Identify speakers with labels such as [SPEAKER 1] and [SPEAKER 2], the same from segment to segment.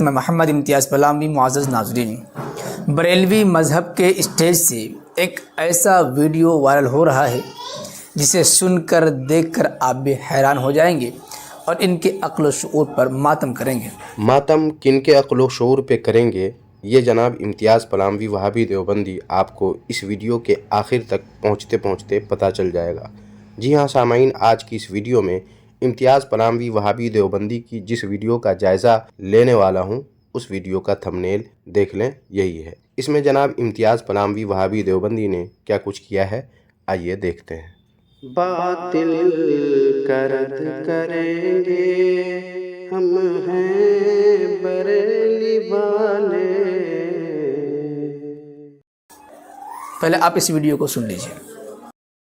[SPEAKER 1] میں محمد امتیاز پلامی۔ معزز ناظرین، بریلوی مذہب کے اسٹیج سے ایک ایسا ویڈیو وائرل ہو رہا ہے جسے سن کر دیکھ کر آپ بھی حیران ہو جائیں گے اور ان کے عقل و شعور پر ماتم کریں گے۔
[SPEAKER 2] ماتم کن کے عقل و شعور پہ کریں گے، یہ جناب امتیاز پلامی وہابی دیوبندی آپ کو اس ویڈیو کے آخر تک پہنچتے پہنچتے پتہ چل جائے گا۔ جی ہاں سامعین، آج کی اس ویڈیو میں امتیاز پلامی وہابی دیوبندی کی جس ویڈیو کا جائزہ لینے والا ہوں اس ویڈیو کا تھمبنیل دیکھ لیں، یہی ہے۔ اس میں جناب امتیاز پلامی وہابی دیوبندی نے کیا کچھ کیا ہے، آئیے دیکھتے ہیں۔ باطل کا رد کریں گے ہم ہیں بریلی والے۔
[SPEAKER 1] پہلے آپ اس ویڈیو کو سن لیجئے۔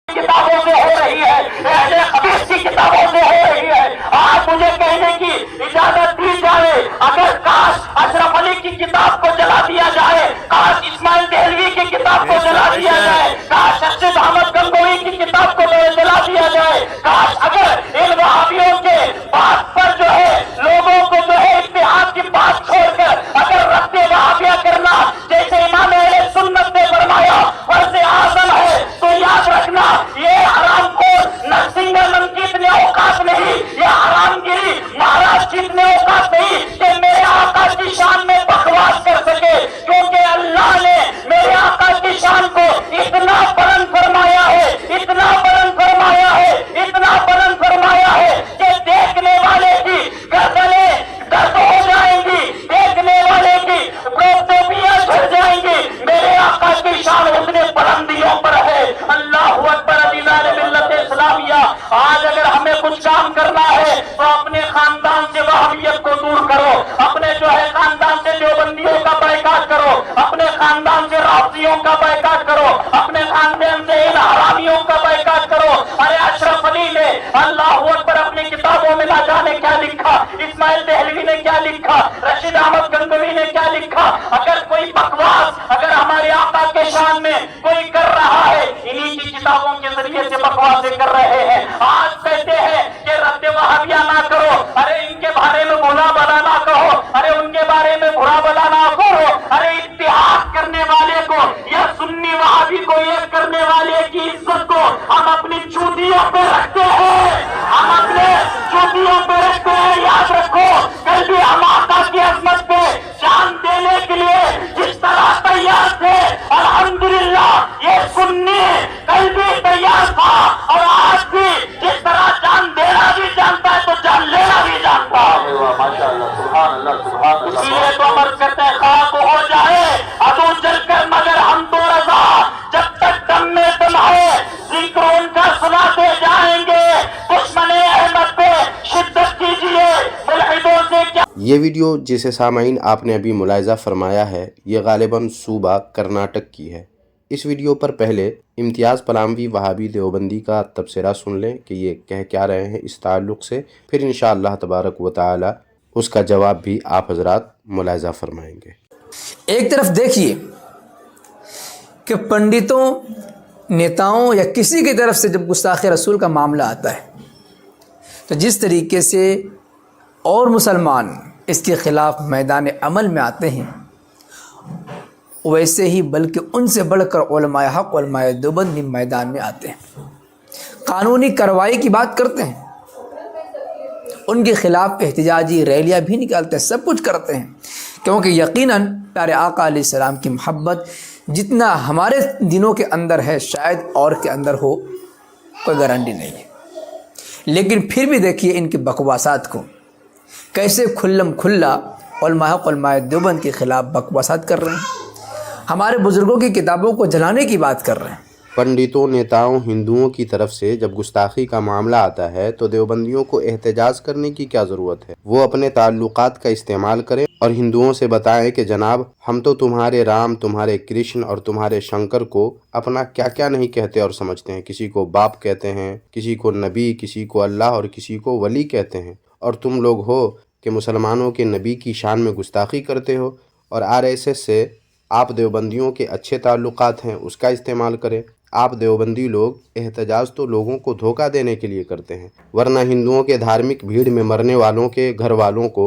[SPEAKER 3] کتابوں سے ہو رہی ہے، اہل حدیث کی کتابوں سے ہو رہی ہے۔ آج مجھے کہنے کی اجازت دی جائے، اگر کاش اشرف علی کی کتاب کو جلا دیا جائے، کاش اسماعیل دہلوی کی کتاب کو جلا دیا جائے، کاش ارشد احمد گنگوئی کی کتاب کو جلا دیا جائے، کاش اگر ان وہابیوں کے بات پر جو ہے لوگوں کو جو ہے اتحاد کی بات چھوڑ کر اگر رد وہابیہ کرنا جیسے امام اہل سنت نے فرمایا فرض اعظم ہے، تو یاد رکھنا یہ حرام خور نرسنگھ منکیت نے اوقات نہیں، یہ حرام گیری مہاراج جیت نے اوقات نہیں کہ میرے آقا کی شان میں بکواس کر سکے، کیونکہ اللہ نے میرے آقا کی شان کو اتنا بلند فرمایا ہے، اتنا بلند فرمایا ہے، اتنا بلند فرمایا ہے کہ دیکھنے والے کی گردنیں درد ہو جائیں گی، دیکھنے والے کی ٹوپیاں جھڑ جائیں گی۔ میرے آقا کی شان اتنے بلندیوں پر ہے۔ اللہ اکبر، عزیزان ملت اسلامیہ، آج اگر ہمیں کچھ کام کرنا ہے تو اپنے خاندان سے وہابیت کو دور کرو، اپنے جو ہے خاندان سے دیوبندیوں کا بائیکاٹ کرو، اپنے خاندان سے رافضیوں کا بائیکاٹ کرو، اپنے خاندان سے ان حرامیوں کا بائیکاٹ کرو۔ ارے اشرف علی نے اللہ اکبر اپنی کتابوں میں نہ جانے کیا لکھا، اسماعیل دہلوی نے کیا لکھا، رشید احمد گنگوئی نے کیا لکھا۔ اگر کوئی بکواس اگر ہمارے آقا کے شان میں کوئی کر رہا ہے، انہی کی کتابوں کے ذریعے سے بکواسیں کر رہے ہیں۔ آج کہتے ہیں کہ رد وہابیہ نہ کرو، ارے ان کے بارے میں برا بلا نہ کہو، ارے ان کے بارے میں برا بلا نہ کرو، ارے اتحاد کرنے والے کو یا سنی وہابی کو ایک کرنے والے کی عزت کو ہم اپنی چوٹیوں پہ رکھتے ہیں، ہم اپنے چوٹیوں پہ رکھتے ہیں۔ یاد رکھو، کل بھی ہم آقا کی عظمت پہ جان دینے کے لیے جس طرح تیار تھے، الحمدللہ یہ سنی کل بھی تیار تھا اور آج بھی جس طرح جان دینا بھی جانتا ہے تو جان لینا بھی جانتا ہے۔ ماشاءاللہ، سبحان اللہ، سبحان اللہ۔ اسی لیے تو عمر کرتے ہیں خاک ہو جائے ابو جل کر مگر ہم تو رضا، جب تک دم میں دم ہے ذکر ان کا سناتے جائیں گے۔ دشمن احمد پہ شدت کیجیے، ملحدوں سے کیا۔
[SPEAKER 2] یہ ویڈیو جسے سامعین آپ نے ابھی ملاحظہ فرمایا ہے، یہ غالباً صوبہ کرناٹک کی ہے۔ اس ویڈیو پر پہلے امتیاز پلامی وہابی دیوبندی کا تبصرہ سن لیں کہ یہ کہہ کیا رہے ہیں اس تعلق سے، پھر انشاءاللہ تبارک و تعالی اس کا جواب بھی آپ حضرات ملاحظہ فرمائیں گے۔
[SPEAKER 1] ایک طرف دیکھیے کہ پنڈتوں، نیتاؤں یا کسی کی طرف سے جب گستاخی رسول کا معاملہ آتا ہے تو جس طریقے سے اور مسلمان اس کے خلاف میدان عمل میں آتے ہیں، ویسے ہی بلکہ ان سے بڑھ کر علماء حق، علماء دیوبند میدان میں آتے ہیں، قانونی کارروائی کی بات کرتے ہیں، ان کے خلاف احتجاجی ریلیاں بھی نکالتے ہیں، سب کچھ کرتے ہیں، کیونکہ یقیناً پیارے آقا علیہ السلام کی محبت جتنا ہمارے دنوں کے اندر ہے شاید اور کے اندر ہو، کوئی گارنٹی نہیں ہے۔ لیکن پھر بھی دیکھیے ان کی بکواسات کو، کیسے کھلم کھلا علماء حق، علماء دیوبند کے خلاف بکواسات کر رہے ہیں، ہمارے بزرگوں کی کتابوں کو جلانے کی بات کر رہے ہیں۔
[SPEAKER 2] پنڈتوں، نیتاؤں، ہندوؤں کی طرف سے جب گستاخی کا معاملہ آتا ہے تو دیوبندیوں کو احتجاج کرنے کی کیا ضرورت ہے؟ وہ اپنے تعلقات کا استعمال کریں اور ہندوؤں سے بتائیں کہ جناب ہم تو تمہارے رام، تمہارے کرشن اور تمہارے شنکر کو اپنا کیا کیا نہیں کہتے اور سمجھتے ہیں، کسی کو باپ کہتے ہیں، کسی کو نبی، کسی کو اللہ اور کسی کو ولی کہتے ہیں، اور تم لوگ ہو کہ مسلمانوں کے نبی کی شان میں گستاخی کرتے ہو، اور RSS سے آپ دیوبندیوں کے اچھے تعلقات ہیں اس کا استعمال کریں۔ آپ دیوبندی لوگ احتجاج تو لوگوں کو دھوکہ دینے کے لیے کرتے ہیں، ورنہ ہندوؤں کے دھارمک بھیڑ میں مرنے والوں کے گھر والوں کو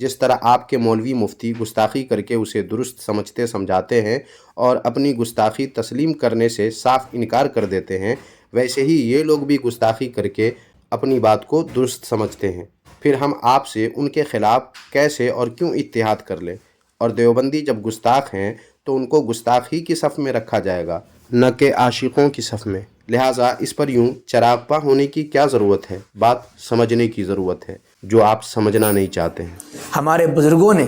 [SPEAKER 2] جس طرح آپ کے مولوی مفتی گستاخی کر کے اسے درست سمجھتے سمجھاتے ہیں اور اپنی گستاخی تسلیم کرنے سے صاف انکار کر دیتے ہیں، ویسے ہی یہ لوگ بھی گستاخی کر کے اپنی بات کو درست سمجھتے ہیں۔ پھر ہم آپ سے ان کے خلاف کیسے اور کیوں اتحاد کر لیں؟ اور دیوبندی جب گستاخ ہیں تو ان کو گستاخی کی صف میں رکھا جائے گا، نہ کہ عاشقوں کی صف میں۔ لہٰذا اس پر یوں چراغپا ہونے کی کیا ضرورت ہے؟ بات سمجھنے کی ضرورت ہے، جو آپ سمجھنا نہیں چاہتے ہیں۔
[SPEAKER 1] ہمارے بزرگوں نے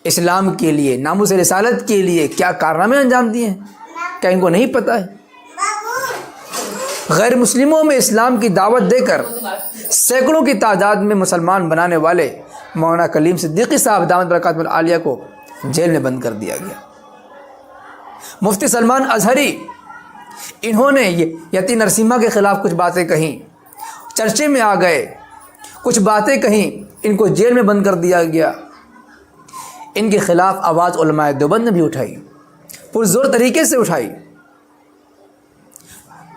[SPEAKER 1] اسلام کے لیے، ناموس رسالت کے لیے کیا کارنامے انجام دیے ہیں، کیا ان کو نہیں پتہ ہے؟ غیر مسلموں میں اسلام کی دعوت دے کر سینکڑوں کی تعداد میں مسلمان بنانے والے مولانا کلیم صدیقی صاحب دامت برکاتہ العالیہ کو جیل میں بند کر دیا گیا۔ مفتی سلمان ازہری، انہوں نے یتی نرسمہا کے خلاف کچھ باتیں کہیں، چرچے میں آ گئے، کچھ باتیں کہیں، ان کو جیل میں بند کر دیا گیا۔ ان کے خلاف آواز علماء دیوبند نے بھی اٹھائی، پرزور طریقے سے اٹھائی۔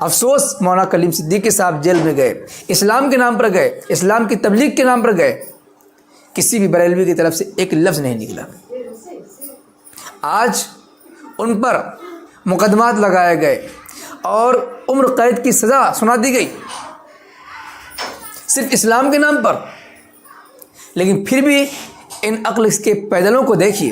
[SPEAKER 1] افسوس مولانا کلیم صدیقی صاحب جیل میں گئے، اسلام کے نام پر گئے، اسلام کی تبلیغ کے نام پر گئے، کسی بھی بریلوی کی طرف سے ایک لفظ نہیں نکلا۔ آج ان پر مقدمات لگائے گئے اور عمر قید کی سزا سنا دی گئی صرف اسلام کے نام پر، لیکن پھر بھی ان عقل کے پیدلوں کو دیکھیے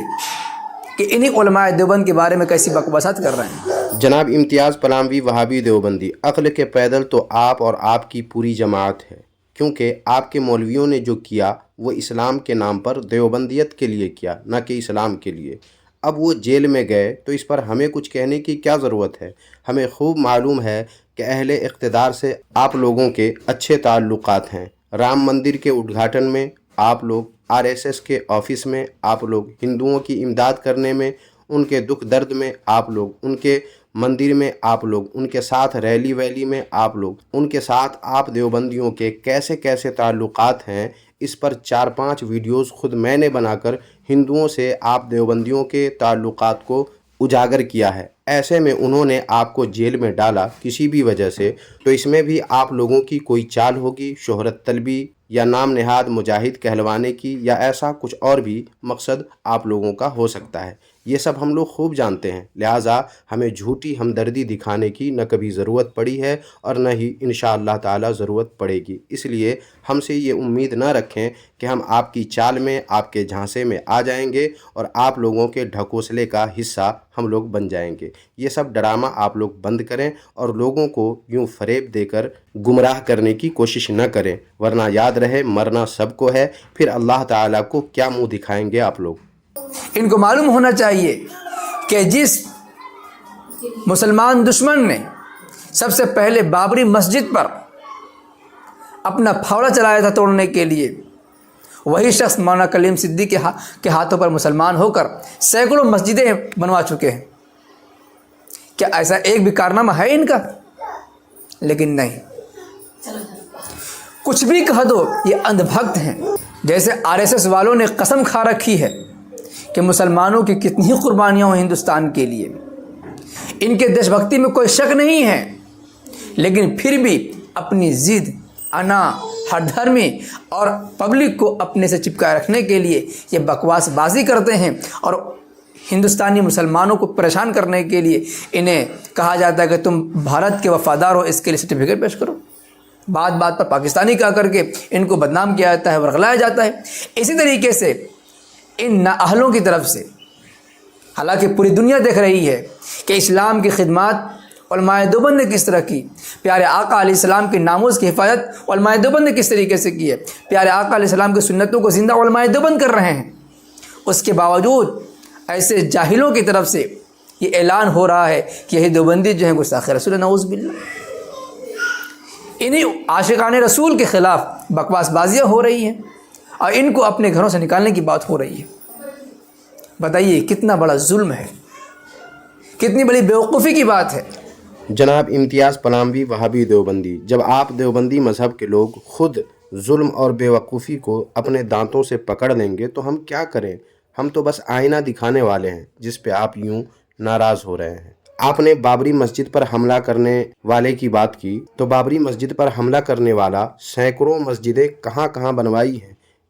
[SPEAKER 1] کہ انہی علماء دیوبند کے بارے میں کیسی بکواسات کر رہے ہیں۔
[SPEAKER 2] جناب امتیاز پلاموی وہابی دیوبندی، عقل کے پیدل تو آپ اور آپ کی پوری جماعت ہے، کیونکہ آپ کے مولویوں نے جو کیا وہ اسلام کے نام پر دیوبندیت کے لیے کیا، نہ کہ اسلام کے لیے۔ اب وہ جیل میں گئے تو اس پر ہمیں کچھ کہنے کی کیا ضرورت ہے؟ ہمیں خوب معلوم ہے کہ اہل اقتدار سے آپ لوگوں کے اچھے تعلقات ہیں۔ رام مندر کے اڈگھاٹن میں آپ لوگ، RSS کے آفس میں آپ لوگ، ہندوؤں کی امداد کرنے میں، ان کے دکھ درد میں آپ لوگ، ان کے مندر میں آپ لوگ، ان کے ساتھ ریلی ویلی میں آپ لوگ، ان کے ساتھ آپ دیوبندیوں کے کیسے کیسے تعلقات ہیں، اس پر 4-5 ویڈیوز خود میں نے بنا کر ہندوؤں سے آپ دیوبندیوں کے تعلقات کو اجاگر کیا ہے۔ ایسے میں انہوں نے آپ کو جیل میں ڈالا کسی بھی وجہ سے، تو اس میں بھی آپ لوگوں کی کوئی چال ہوگی، شہرت طلبی یا نام نہاد مجاہد کہلوانے کی، یا ایسا کچھ اور بھی مقصد آپ لوگوں کا ہو سکتا ہے۔ یہ سب ہم لوگ خوب جانتے ہیں، لہٰذا ہمیں جھوٹی ہمدردی دکھانے کی نہ کبھی ضرورت پڑی ہے اور نہ ہی انشاءاللہ تعالی ضرورت پڑے گی۔ اس لیے ہم سے یہ امید نہ رکھیں کہ ہم آپ کی چال میں، آپ کے جھانسے میں آ جائیں گے اور آپ لوگوں کے ڈھکوسلے کا حصہ ہم لوگ بن جائیں گے۔ یہ سب ڈرامہ آپ لوگ بند کریں اور لوگوں کو یوں فریب دے کر گمراہ کرنے کی کوشش نہ کریں، ورنہ یاد رہے مرنا سب کو ہے، پھر اللہ تعالیٰ کو کیا منہ دکھائیں گے آپ لوگ۔
[SPEAKER 1] ان کو معلوم ہونا چاہیے کہ جس مسلمان دشمن نے سب سے پہلے بابری مسجد پر اپنا پھاوڑا چلایا تھا توڑنے کے لیے، وہی شخص مولانا کلیم صدیقی کے ہاتھوں پر مسلمان ہو کر سینکڑوں مسجدیں بنوا چکے ہیں۔ کیا ایسا ایک بھی کارنامہ ہے ان کا؟ لیکن نہیں، کچھ بھی کہہ دو یہ اندھ بھکت ہیں۔ جیسے RSS والوں نے قسم کھا رکھی ہے کہ مسلمانوں کی کتنی ہی قربانیاں ہوں ہندوستان کے لیے، ان کے دیش بھکتی میں کوئی شک نہیں ہے، لیکن پھر بھی اپنی ضد، انا، ہر دھرمی اور پبلک کو اپنے سے چپکائے رکھنے کے لیے یہ بکواس بازی کرتے ہیں، اور ہندوستانی مسلمانوں کو پریشان کرنے کے لیے انہیں کہا جاتا ہے کہ تم بھارت کے وفادار ہو، اس کے لیے سرٹیفکیٹ پیش کرو۔ بات بات پر پاکستانی کہا کر کے ان کو بدنام کیا جاتا ہے، ورغلایا جاتا ہے۔ اسی طریقے سے ان نااہلوں کی طرف سے، حالانکہ پوری دنیا دیکھ رہی ہے کہ اسلام کی خدمات علماء دیوبند نے کس طرح کی، پیارے آقا علیہ السلام کے ناموز کی حفاظت علماء دیوبند نے کس طریقے سے کی ہے، پیارے آقا علیہ السلام کی سنتوں کو زندہ علماء دیوبند کر رہے ہیں، اس کے باوجود ایسے جاہلوں کی طرف سے یہ اعلان ہو رہا ہے کہ یہ دیوبندی جو ہیں گستاخ رسول، نعوذ باللہ۔ انہی عاشقان رسول کے خلاف بکواس بازیاں ہو رہی ہیں اور ان کو اپنے گھروں سے نکالنے کی بات ہو رہی ہے۔ بتائیے کتنا بڑا ظلم ہے، کتنی بڑی بیوقوفی کی بات ہے۔
[SPEAKER 2] جناب امتیاز پلاموی وہابی دیوبندی، جب آپ دیوبندی مذہب کے لوگ خود ظلم اور بیوقوفی کو اپنے دانتوں سے پکڑ لیں گے تو ہم کیا کریں؟ ہم تو بس آئینہ دکھانے والے ہیں جس پہ آپ یوں ناراض ہو رہے ہیں۔ آپ نے بابری مسجد پر حملہ کرنے والے کی بات کی، تو بابری مسجد پر حملہ کرنے والا سینکڑوں مسجدیں کہاں کہاں بنوائی ہیں،